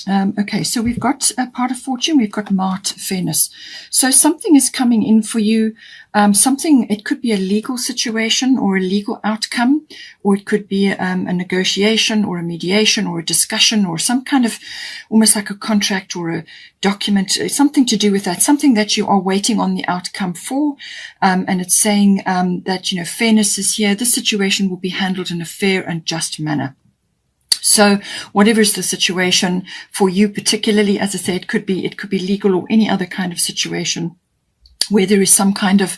Okay, so we've got a part of fortune, we've got Mart, fairness. So something is coming in for you. It could be a legal situation or a legal outcome, or it could be a negotiation or a mediation or a discussion or some kind of almost like a contract or a document, something to do with that, something that you are waiting on the outcome for. And it's saying that, fairness is here. This situation will be handled in a fair and just manner. So whatever is the situation for you, particularly, as I say, it could be legal or any other kind of situation where there is some kind of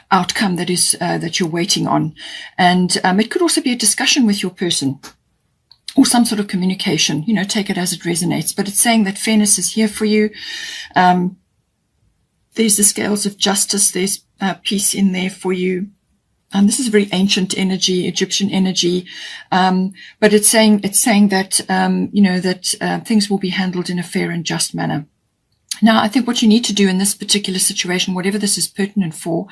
outcome that is that you're waiting on. And it could also be a discussion with your person or some sort of communication, take it as it resonates. But it's saying that fairness is here for you. There's the scales of justice. There's peace in there for you. This is a very ancient energy, Egyptian energy, but it's saying that that things will be handled in a fair and just manner. Now, I think what you need to do in this particular situation, whatever this is pertinent for,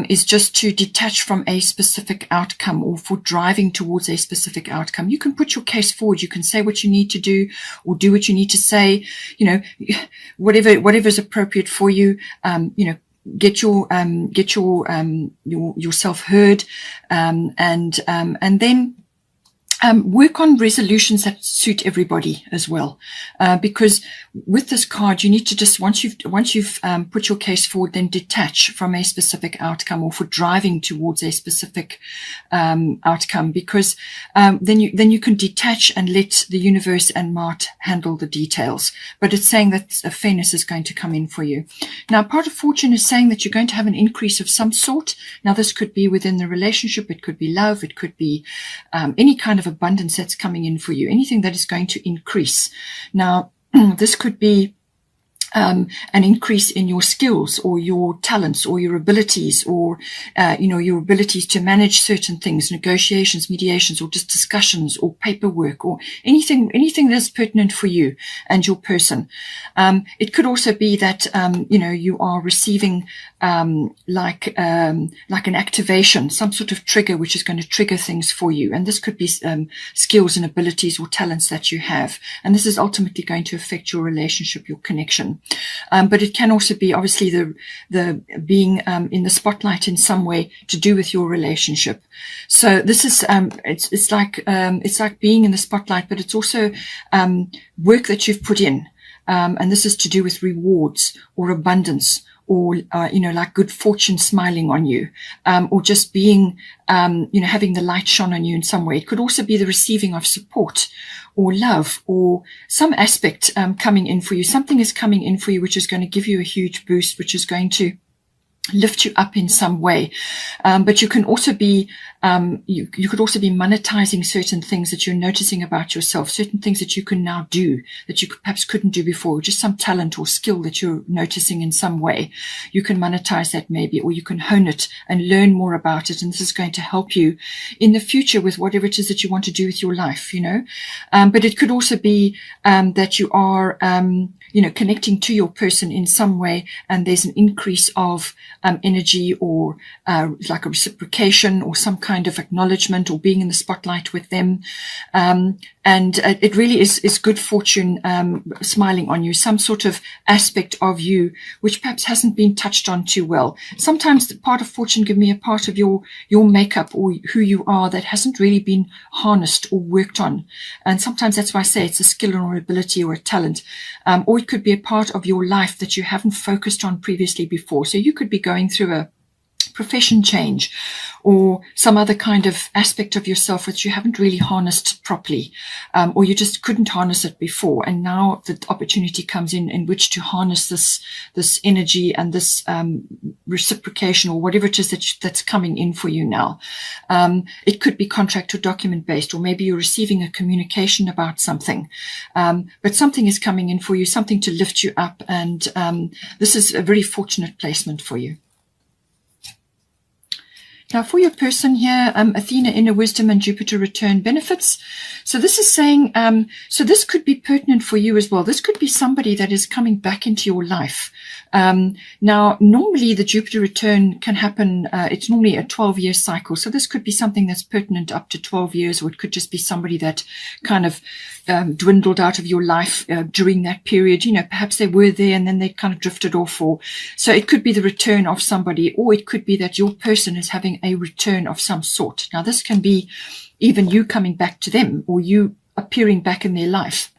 is just to detach from a specific outcome or for driving towards a specific outcome. You can put your case forward. You can say what you need to do or do what you need to say. Whatever is appropriate for you. Get yourself heard, and then work on resolutions that suit everybody as well, because with this card you need to just once you've put your case forward, then detach from a specific outcome or for driving towards a specific outcome, because then you can detach and let the universe and Mart handle the details. But it's saying that a fairness is going to come in for you. Now, part of fortune is saying that you're going to have an increase of some sort. Now, this could be within the relationship, it could be love, it could be any kind of abundance that's coming in for you, anything that is going to increase. Now, this could be an increase in your skills or your talents or your abilities or, your abilities to manage certain things, negotiations, mediations, or just discussions or paperwork or anything that's pertinent for you and your person. It could also be that, you are receiving, like an activation, some sort of trigger, which is going to trigger things for you. And this could be, skills and abilities or talents that you have. And this is ultimately going to affect your relationship, your connection. But it can also be obviously the being in the spotlight in some way to do with your relationship. So this is it's like being in the spotlight, but it's also work that you've put in, and this is to do with rewards or abundance, or like good fortune smiling on you, or just being having the light shone on you in some way. It could also be the receiving of support or love or some aspect coming in for you. Something is coming in for you which is going to give you a huge boost, which is going to lift you up in some way. But you can also be, you could also be monetizing certain things that you're noticing about yourself, certain things that you can now do that you perhaps couldn't do before, just some talent or skill that you're noticing in some way. You can monetize that maybe, or you can hone it and learn more about it. And this is going to help you in the future with whatever it is that you want to do with your life, But it could also be, that you are, connecting to your person in some way, and there's an increase of energy or like a reciprocation or some kind of acknowledgement or being in the spotlight with them. And it really is good fortune smiling on you, some sort of aspect of you which perhaps hasn't been touched on too well. Sometimes the part of fortune give me a part of your makeup or who you are that hasn't really been harnessed or worked on. And sometimes that's why I say it's a skill or ability or a talent. Or it could be a part of your life that you haven't focused on previously before. So you could be going through a profession change or some other kind of aspect of yourself which you haven't really harnessed properly, or you just couldn't harness it before, and now the opportunity comes in which to harness this energy and this reciprocation or whatever it is that's coming in for you now. It could be contract or document based, or maybe you're receiving a communication about something, but something is coming in for you, something to lift you up, and this is a very fortunate placement for you. Now, for your person here, Athena, inner wisdom, and Jupiter return benefits. So this is saying, so this could be pertinent for you as well. This could be somebody that is coming back into your life. Now, normally the Jupiter return can happen. It's normally a 12-year cycle. So this could be something that's pertinent up to 12 years, or it could just be somebody that kind of dwindled out of your life during that period. You know, perhaps they were there and then they kind of drifted off. Or so it could be the return of somebody, or it could be that your person is having a return of some sort. Now, this can be even you coming back to them, or you appearing back in their life.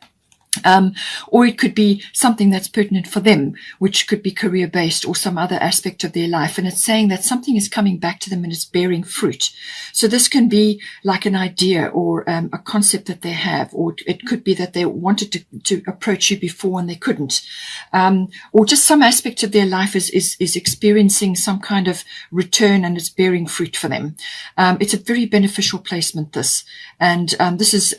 Or it could be something that's pertinent for them, which could be career-based or some other aspect of their life. And it's saying that something is coming back to them and it's bearing fruit. So this can be like an idea or a concept that they have, or it could be that they wanted to approach you before and they couldn't. Or just some aspect of their life is experiencing some kind of return and it's bearing fruit for them. It's a very beneficial placement, this. And this is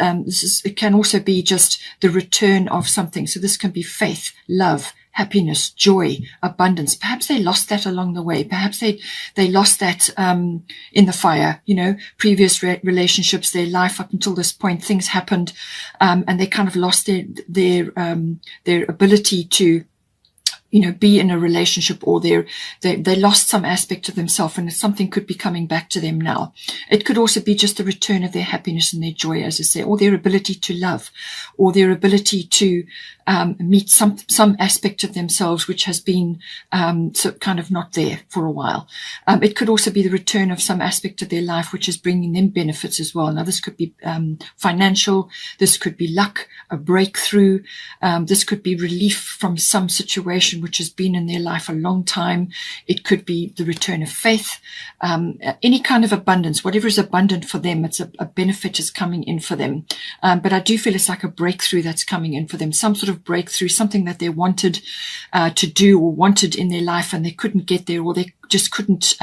it can also be just the return of something. So this can be faith, love, happiness, joy, abundance. Perhaps they lost that along the way. Perhaps they lost that in the fire, you know, previous relationships, their life up until this point, things happened, and they kind of lost their ability to, you know, be in a relationship, or they lost some aspect of themselves, and something could be coming back to them now. It could also be just the return of their happiness and their joy, as I say, or their ability to love, or their ability to meet some aspect of themselves which has been so kind of not there for a while. It could also be the return of some aspect of their life which is bringing them benefits as well. Now, this could be financial, this could be luck, a breakthrough, this could be relief from some situation which has been in their life a long time. It could be the return of faith, any kind of abundance, whatever is abundant for them. It's a benefit is coming in for them. But I do feel it's like a breakthrough that's coming in for them, some sort of breakthrough, something that they wanted to do or wanted in their life and they couldn't get there, or they just couldn't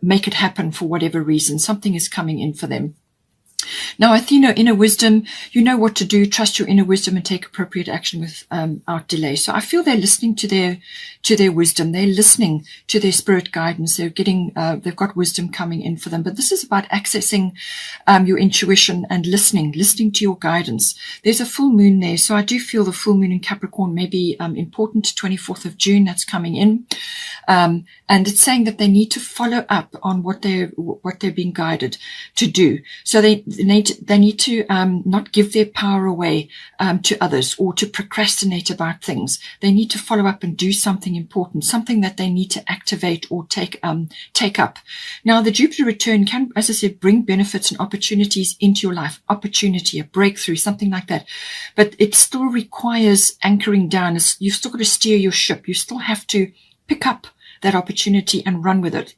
make it happen for whatever reason. Something is coming in for them. Now, Athena, inner wisdom, you know what to do. Trust your inner wisdom and take appropriate action without delay. So I feel they're listening to their wisdom. They're listening to their spirit guidance. They're getting, they've got wisdom coming in for them. But this is about accessing your intuition and listening to your guidance. There's a full moon there. So I do feel the full moon in Capricorn may be important, 24th of June, that's coming in. And it's saying that they need to follow up on what they're being guided to do. So they need to not give their power away to others, or to procrastinate about things. They need to follow up and do something important, something that they need to activate or take up. Now, the Jupiter return can, as I said, bring benefits and opportunities into your life, opportunity, a breakthrough, something like that. But it still requires anchoring down. You've still got to steer your ship. You still have to pick up that opportunity and run with it.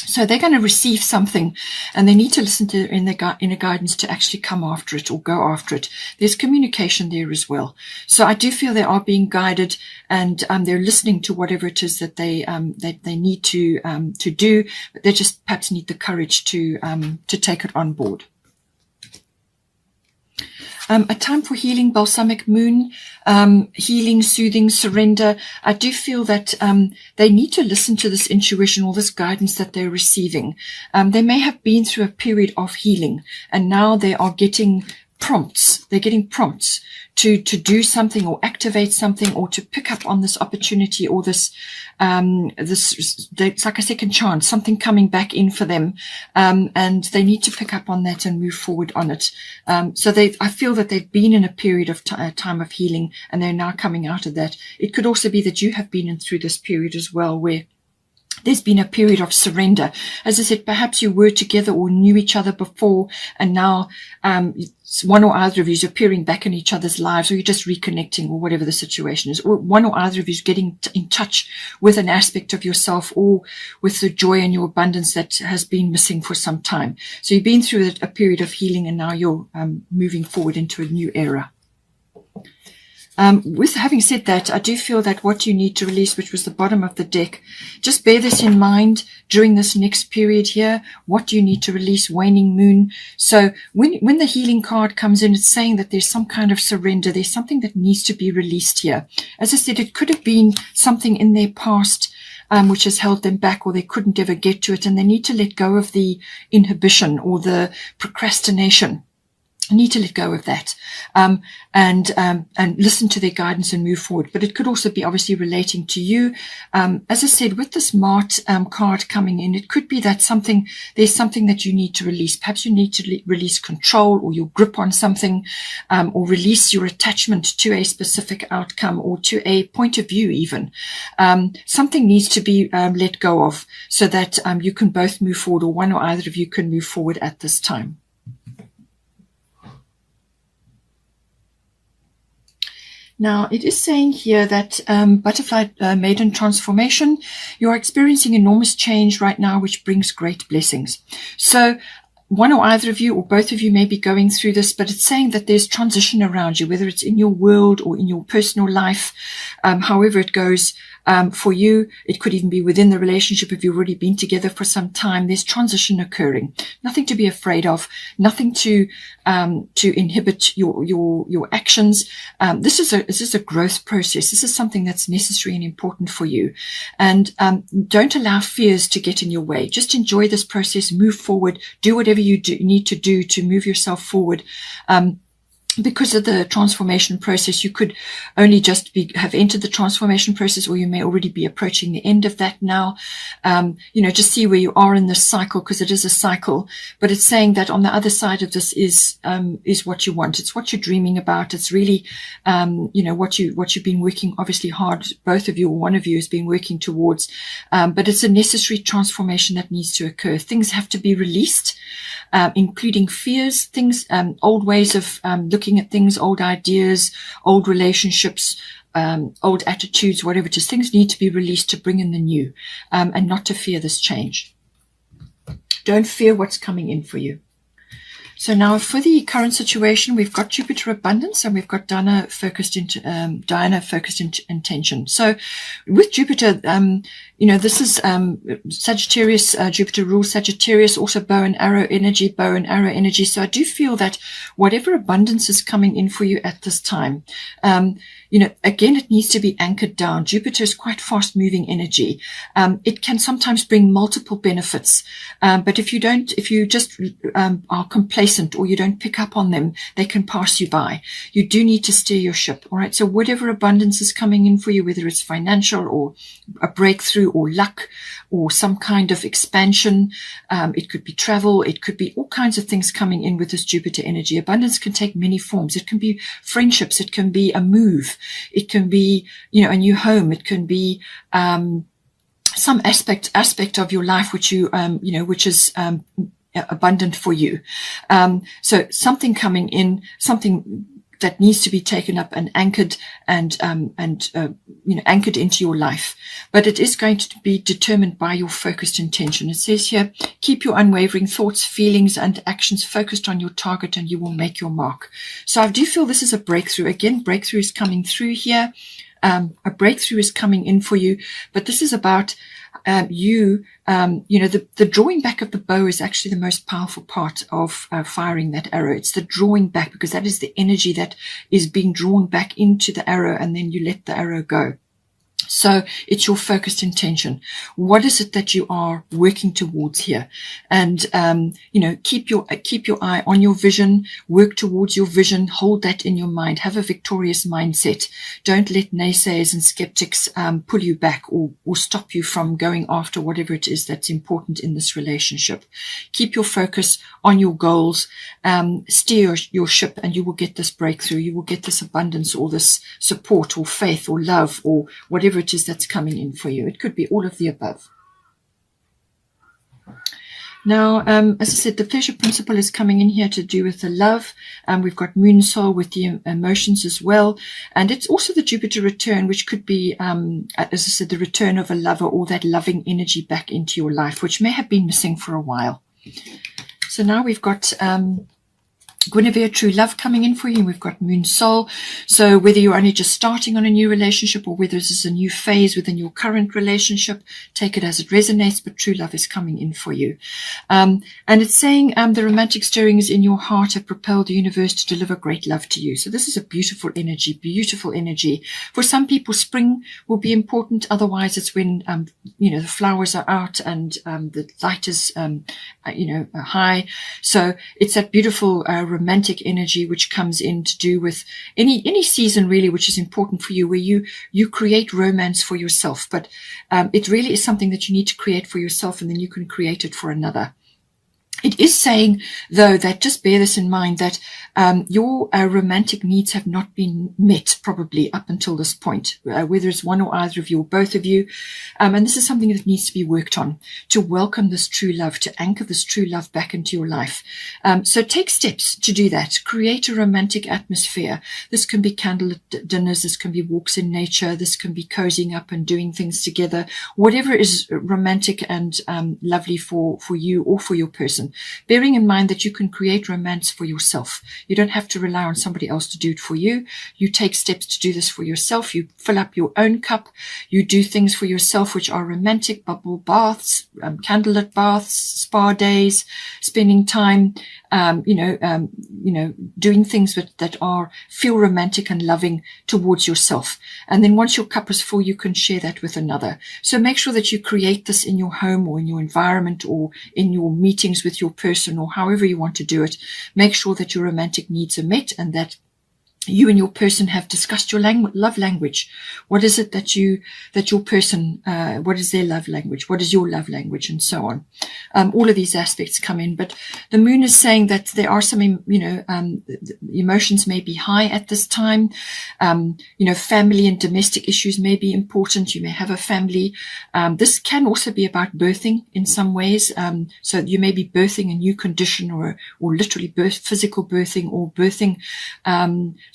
So they're going to receive something and they need to listen to inner guidance to actually come after it or go after it. There's communication there as well. So I do feel they are being guided and they're listening to whatever it is that they need to do, but they just perhaps need the courage to take it on board. A time for healing, balsamic moon, healing, soothing, surrender. I do feel that they need to listen to this intuition or this guidance that they're receiving. They may have been through a period of healing and now they are getting prompts. They're getting prompts to do something or activate something or to pick up on this opportunity or this it's like a second chance, something coming back in for them. And they need to pick up on that and move forward on it. So I feel that they've been in a period of time of healing and they're now coming out of that. It could also be that you have been in through this period as well, where there's been a period of surrender. As I said, perhaps you were together or knew each other before, and now one or other of you is appearing back in each other's lives, or you're just reconnecting, or whatever the situation is, or one or other of you is getting in touch with an aspect of yourself or with the joy and your abundance that has been missing for some time. So you've been through a period of healing and now you're moving forward into a new era. With having said that, I do feel that what you need to release, which was the bottom of the deck, just bear this in mind during this next period here. What do you need to release? Waning moon. So when the healing card comes in, it's saying that there's some kind of surrender. There's something that needs to be released here. As I said, it could have been something in their past which has held them back, or they couldn't ever get to it, and they need to let go of the inhibition or the procrastination. Need to let go of that, and listen to their guidance and move forward. But it could also be obviously relating to you. As I said, with this Mart card coming in, it could be that there's something that you need to release. Perhaps you need to release control or your grip on something, or release your attachment to a specific outcome or to a point of view even. Something needs to be let go of so that you can both move forward, or one or either of you can move forward at this time. Now, it is saying here that butterfly maiden transformation, you're experiencing enormous change right now, which brings great blessings. So one or either of you or both of you may be going through this, but it's saying that there's transition around you, whether it's in your world or in your personal life, however it goes. For you, it could even be within the relationship if you've already been together for some time. There's transition occurring. Nothing to be afraid of. Nothing to inhibit your actions. This is a growth process. This is something that's necessary and important for you. And don't allow fears to get in your way. Just enjoy this process. Move forward. Do whatever you need to do to move yourself forward. Because of the transformation process, you could only just have entered the transformation process, or you may already be approaching the end of that now. Just see where you are in this cycle, because it is a cycle. But it's saying that on the other side of this is what you want. It's what you're dreaming about. It's really, what you've been working obviously hard. Both of you or one of you has been working towards. But it's a necessary transformation that needs to occur. Things have to be released, including fears, things, old ways of looking at things, old ideas, old relationships, old attitudes, whatever it is. Things need to be released to bring in the new, and not to fear this change. Don't fear what's coming in for you. So now for the current situation, we've got Jupiter abundance and we've got Diana focused intention. So with Jupiter, this is Sagittarius. Jupiter rules Sagittarius, also bow and arrow energy. So I do feel that whatever abundance is coming in for you at this time, again, it needs to be anchored down. Jupiter is quite fast moving energy. It can sometimes bring multiple benefits. But if you just are complacent or you don't pick up on them, they can pass you by. You do need to steer your ship. All right. So whatever abundance is coming in for you, whether it's financial or a breakthrough or luck or some kind of expansion, it could be travel. It could be all kinds of things coming in with this Jupiter energy. Abundance can take many forms. It can be friendships. It can be a move. It can be, a new home. It can be, some aspect of your life, which which is, abundant for you. So something coming in, something that needs to be taken up and anchored and anchored into your life. But it is going to be determined by your focused intention. It says here, keep your unwavering thoughts, feelings, and actions focused on your target, and you will make your mark. So I do feel this is a breakthrough. Again, breakthrough is coming through here. A breakthrough is coming in for you, but this is about the drawing back of the bow is actually the most powerful part of firing that arrow. It's the drawing back, because that is the energy that is being drawn back into the arrow, and then you let the arrow go. So it's your focused intention. What is it that you are working towards here? And, keep your eye on your vision, work towards your vision, hold that in your mind, have a victorious mindset. Don't let naysayers and skeptics, pull you back or stop you from going after whatever it is that's important in this relationship. Keep your focus on your goals, steer your ship, and you will get this breakthrough. You will get this abundance or this support or faith or love or whatever it is that's coming in for you. It could be all of the above. Now, as I said, the pleasure principle is coming in here to do with the love. We've got moon soul with the emotions as well. And it's also the Jupiter return, which could be, as I said, the return of a lover or that loving energy back into your life, which may have been missing for a while. So now we've got Guinevere, true love coming in for you. And we've got Moon Soul. So whether you're only just starting on a new relationship or whether this is a new phase within your current relationship, take it as it resonates, but true love is coming in for you. And it's saying the romantic stirrings in your heart have propelled the universe to deliver great love to you. So this is a beautiful energy, beautiful energy. For some people, spring will be important. Otherwise, it's when, the flowers are out and the light is, high. So it's that beautiful romantic energy which comes in to do with any season really, which is important for you, where you create romance for yourself. But it really is something that you need to create for yourself, and then you can create it for another. It is saying, though, that just bear this in mind, that your romantic needs have not been met probably up until this point, whether it's one or either of you or both of you. And this is something that needs to be worked on, to welcome this true love, to anchor this true love back into your life. So take steps to do that. Create a romantic atmosphere. This can be candlelit dinners. This can be walks in nature. This can be cozying up and doing things together. Whatever is romantic and lovely for you or for your person. Bearing in mind that you can create romance for yourself. You don't have to rely on somebody else to do it for you. You take steps to do this for yourself. You fill up your own cup. You do things for yourself which are romantic, bubble baths, candlelit baths, spa days, spending time, doing things that feel romantic and loving towards yourself. And then once your cup is full, you can share that with another. So make sure that you create this in your home or in your environment or in your meetings with your person or however you want to do it. Make sure that your romantic needs are met and that you and your person have discussed your love language. What is it that your person, what is their love language? What is your love language? And so on. All of these aspects come in, but the moon is saying that there are some, emotions may be high at this time. Family and domestic issues may be important. You may have a family. This can also be about birthing in some ways. So you may be birthing a new condition or literally physical birthing or birthing,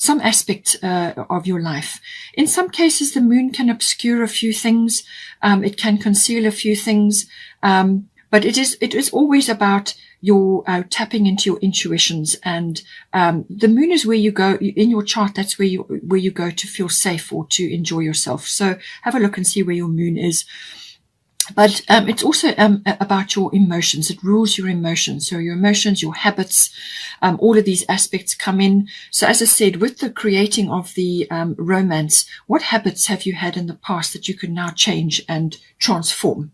some aspect of your life. In some cases, the moon can obscure a few things. It can conceal a few things. But it is always about your tapping into your intuitions. And the moon is where you go in your chart. That's where you go to feel safe or to enjoy yourself. So have a look and see where your moon is. But it's also about your emotions. It rules your emotions. So your emotions, your habits, all of these aspects come in. So as I said, with the creating of the romance, what habits have you had in the past that you can now change and transform?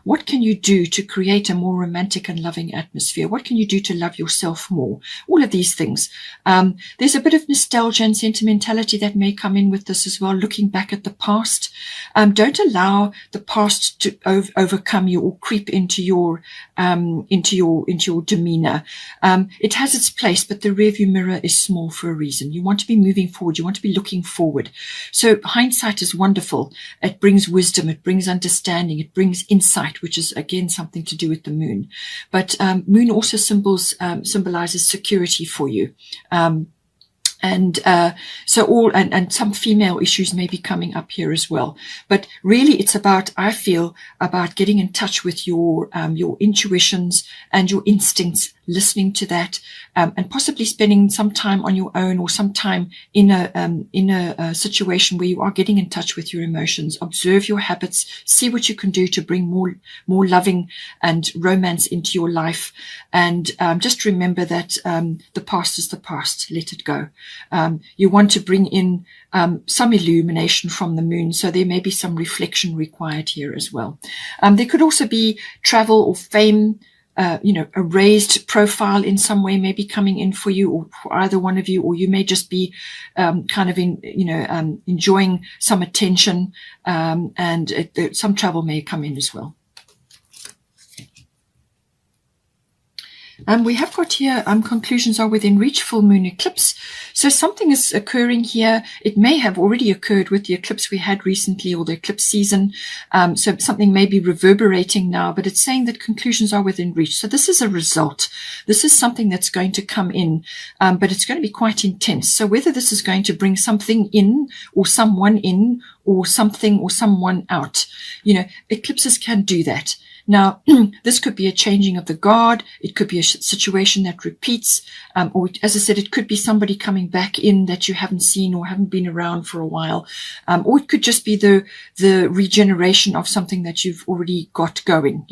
What can you do to create a more romantic and loving atmosphere? What can you do to love yourself more? All of these things. There's a bit of nostalgia and sentimentality that may come in with this as well, looking back at the past. Don't allow the past to overcome you or creep into your demeanor. It has its place, but the rearview mirror is small for a reason. You want to be moving forward. You want to be looking forward. So hindsight is wonderful. It brings wisdom. It brings understanding. It brings insight, which is again something to do with the moon. But moon also symbolizes security for you. And some female issues may be coming up here as well. But really it's I feel about getting in touch with your intuitions and your instincts, listening to that, and possibly spending some time on your own or some time in a situation where you are getting in touch with your emotions. Observe your habits, see what you can do to bring more loving and romance into your life. And just remember that the past is the past. Let it go. You want to bring in some illumination from the moon, so there may be some reflection required here as well. There could also be travel or fame, a raised profile in some way may be coming in for you or for either one of you, or you may just be enjoying some attention, and some travel may come in as well. We have got here, conclusions are within reach, full moon eclipse. So something is occurring here. It may have already occurred with the eclipse we had recently or the eclipse season. So something may be reverberating now, but it's saying that conclusions are within reach. So this is a result. This is something that's going to come in, but it's going to be quite intense. So whether this is going to bring something in or someone in or something or someone out, eclipses can do that. Now, this could be a changing of the guard. It could be a situation that repeats, or as I said, it could be somebody coming back in that you haven't seen or haven't been around for a while, or it could just be the regeneration of something that you've already got going.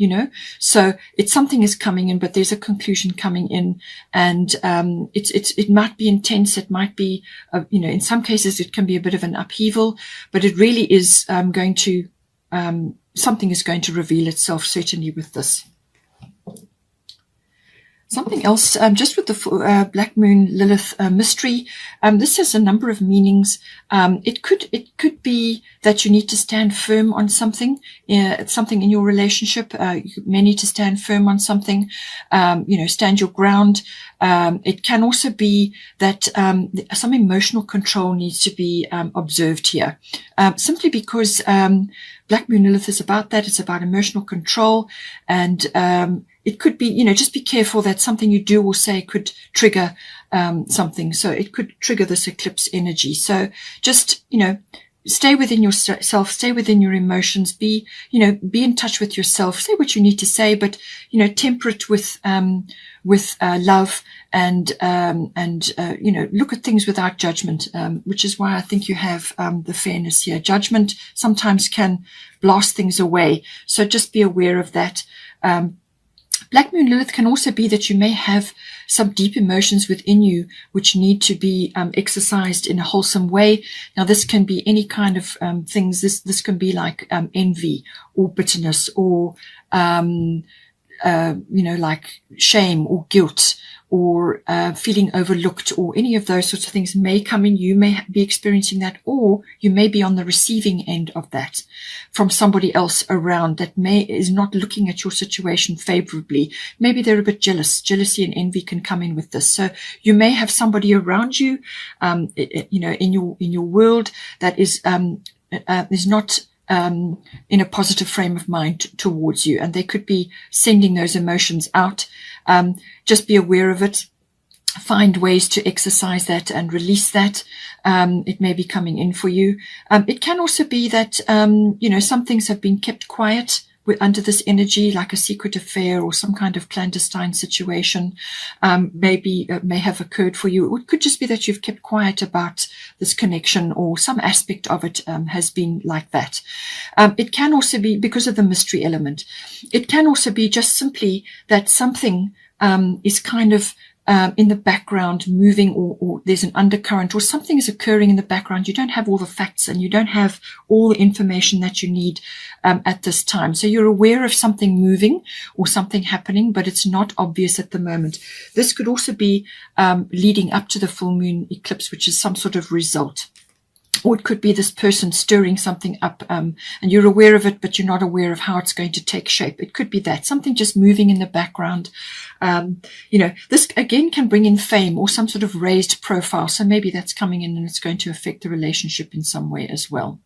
So it's something is coming in, but there's a conclusion coming in, and it might be intense. It might be, in some cases it can be a bit of an upheaval, but it really is going to. Something is going to reveal itself, certainly, with this. Something else, just with the Black Moon Lilith mystery, this has a number of meanings. It could be that you need to stand firm on something, something in your relationship. You may need to stand firm on something, stand your ground. It can also be that some emotional control needs to be observed here, simply because Black Moon Lilith is about that. It's about emotional control, and it could be, just be careful that something you do or say could trigger something. So it could trigger this eclipse energy. So just, stay within yourself, stay within your emotions, be in touch with yourself, say what you need to say, but, temper it with love and look at things without judgment, which is why I think you have the fairness here. Judgment sometimes can blast things away. So just be aware of that. Black Moon Lilith can also be that you may have some deep emotions within you which need to be exercised in a wholesome way. Now, this can be any kind of things. This can be like envy or bitterness or, like shame or guilt or feeling overlooked, or any of those sorts of things may come in. You may be experiencing that, or you may be on the receiving end of that from somebody else around that is not looking at your situation favorably. Maybe they're a bit jealous. Jealousy and envy can come in with this. So you may have somebody around you, in your world that is not in a positive frame of mind towards you, and they could be sending those emotions out. Just be aware of it. Find ways to exercise that and release that. It may be coming in for you. It can also be that, some things have been kept quiet under this energy, like a secret affair or some kind of clandestine situation, may have occurred for you. It could just be that you've kept quiet about this connection, or some aspect of it has been like that. It can also be because of the mystery element. It can also be just simply that something is kind of in the background moving, or there's an undercurrent, or something is occurring in the background. You don't have all the facts and you don't have all the information that you need at this time. So you're aware of something moving or something happening, but it's not obvious at the moment. This could also be leading up to the full moon eclipse, which is some sort of result. Or it could be this person stirring something up, and you're aware of it, but you're not aware of how it's going to take shape. It could be that something just moving in the background. This again can bring in fame or some sort of raised profile. So maybe that's coming in and it's going to affect the relationship in some way as well.